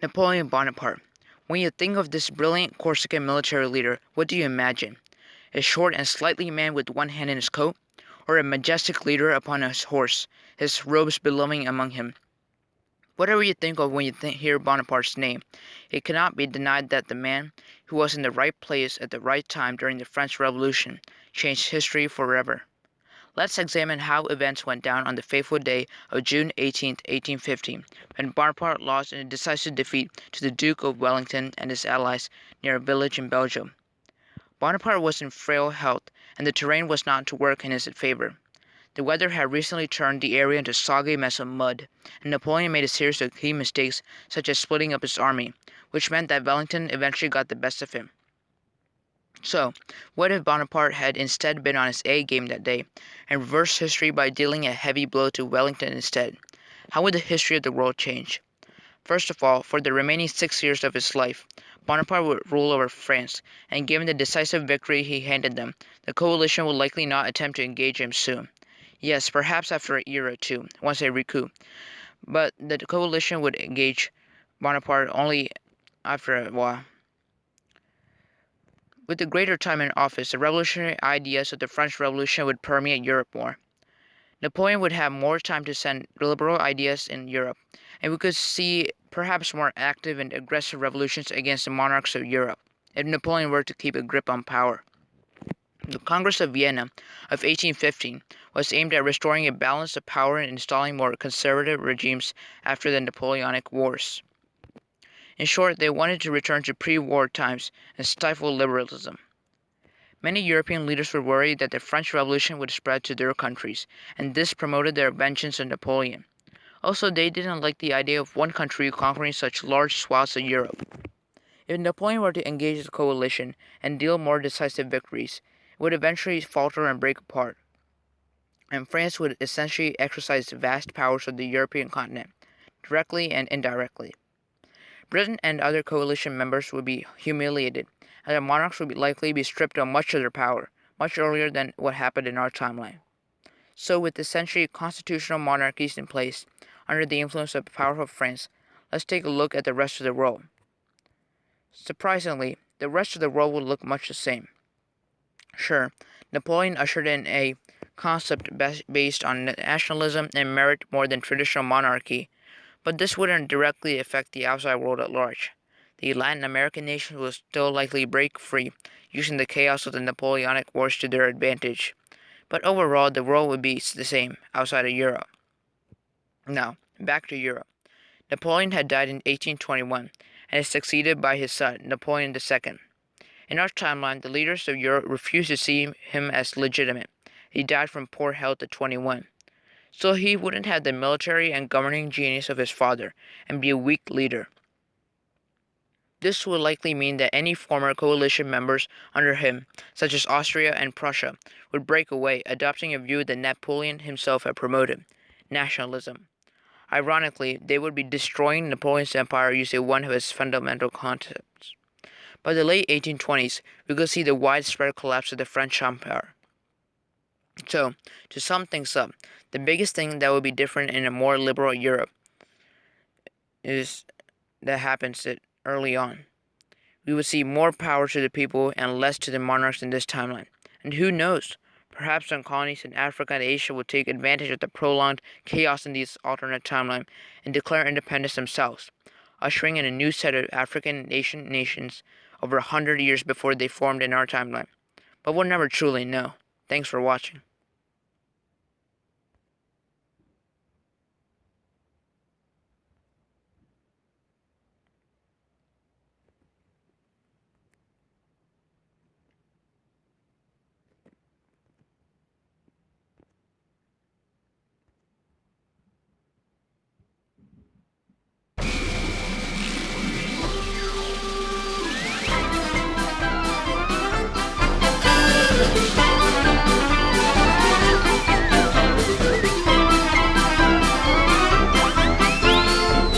Napoleon Bonaparte. When you think of this brilliant Corsican military leader, what do you imagine? A short and slightly man with one hand in his coat? Or a majestic leader upon his horse, his robes billowing among him? Whatever you think of when you hear Bonaparte's name, it cannot be denied that the man, who was in the right place at the right time during the French Revolution, changed history forever. Let's examine how events went down on the fateful day of June 18, 1815, when Bonaparte lost in a decisive defeat to the Duke of Wellington and his allies near a village in Belgium. Bonaparte was in frail health, and the terrain was not to work in his favor. The weather had recently turned the area into a soggy mess of mud, and Napoleon made a series of key mistakes, such as splitting up his army, which meant that Wellington eventually got the best of him. So, what if Bonaparte had instead been on his A game that day, and reversed history by dealing a heavy blow to Wellington instead? How would the history of the world change? First of all, for the remaining 6 years of his life, Bonaparte would rule over France, and given the decisive victory he handed them, the coalition would likely not attempt to engage him soon. Yes, perhaps after a year or two, once they recoup, but the coalition would engage Bonaparte only after a while. With the greater time in office, the revolutionary ideas of the French Revolution would permeate Europe more. Napoleon would have more time to send liberal ideas in Europe, and we could see perhaps more active and aggressive revolutions against the monarchs of Europe, if Napoleon were to keep a grip on power. The Congress of Vienna of 1815 was aimed at restoring a balance of power and installing more conservative regimes after the Napoleonic Wars. In short, they wanted to return to pre-war times and stifle liberalism. Many European leaders were worried that the French Revolution would spread to their countries, and this promoted their vengeance on Napoleon. Also, they didn't like the idea of one country conquering such large swaths of Europe. If Napoleon were to engage the coalition and deal more decisive victories, it would eventually falter and break apart, and France would essentially exercise vast powers of the European continent, directly and indirectly. Britain and other coalition members would be humiliated, and their monarchs would likely be stripped of much of their power, much earlier than what happened in our timeline. So, with essentially constitutional monarchies in place, under the influence of powerful France, let's take a look at the rest of the world. Surprisingly, the rest of the world will look much the same. Sure, Napoleon ushered in a concept based on nationalism and merit more than traditional monarchy, but this wouldn't directly affect the outside world at large. The Latin American nations will still likely break free, using the chaos of the Napoleonic Wars to their advantage. But overall, the world would be the same outside of Europe. Now, back to Europe. Napoleon had died in 1821 and is succeeded by his son, Napoleon II. In our timeline, the leaders of Europe refused to see him as legitimate. He died from poor health at 21. So he wouldn't have the military and governing genius of his father and be a weak leader. This would likely mean that any former coalition members under him, such as Austria and Prussia, would break away, adopting a view that Napoleon himself had promoted: nationalism. Ironically, they would be destroying Napoleon's empire using one of his fundamental concepts. By the late 1820s, we could see the widespread collapse of the French Empire. So, to sum things up, the biggest thing that would be different in a more liberal Europe is that happens early on. We would see more power to the people and less to the monarchs in this timeline. And who knows? Perhaps some colonies in Africa and Asia would take advantage of the prolonged chaos in these alternate timelines and declare independence themselves, ushering in a new set of African and Asian nations over 100 years before they formed in our timeline. But we'll never truly know. Thanks for watching.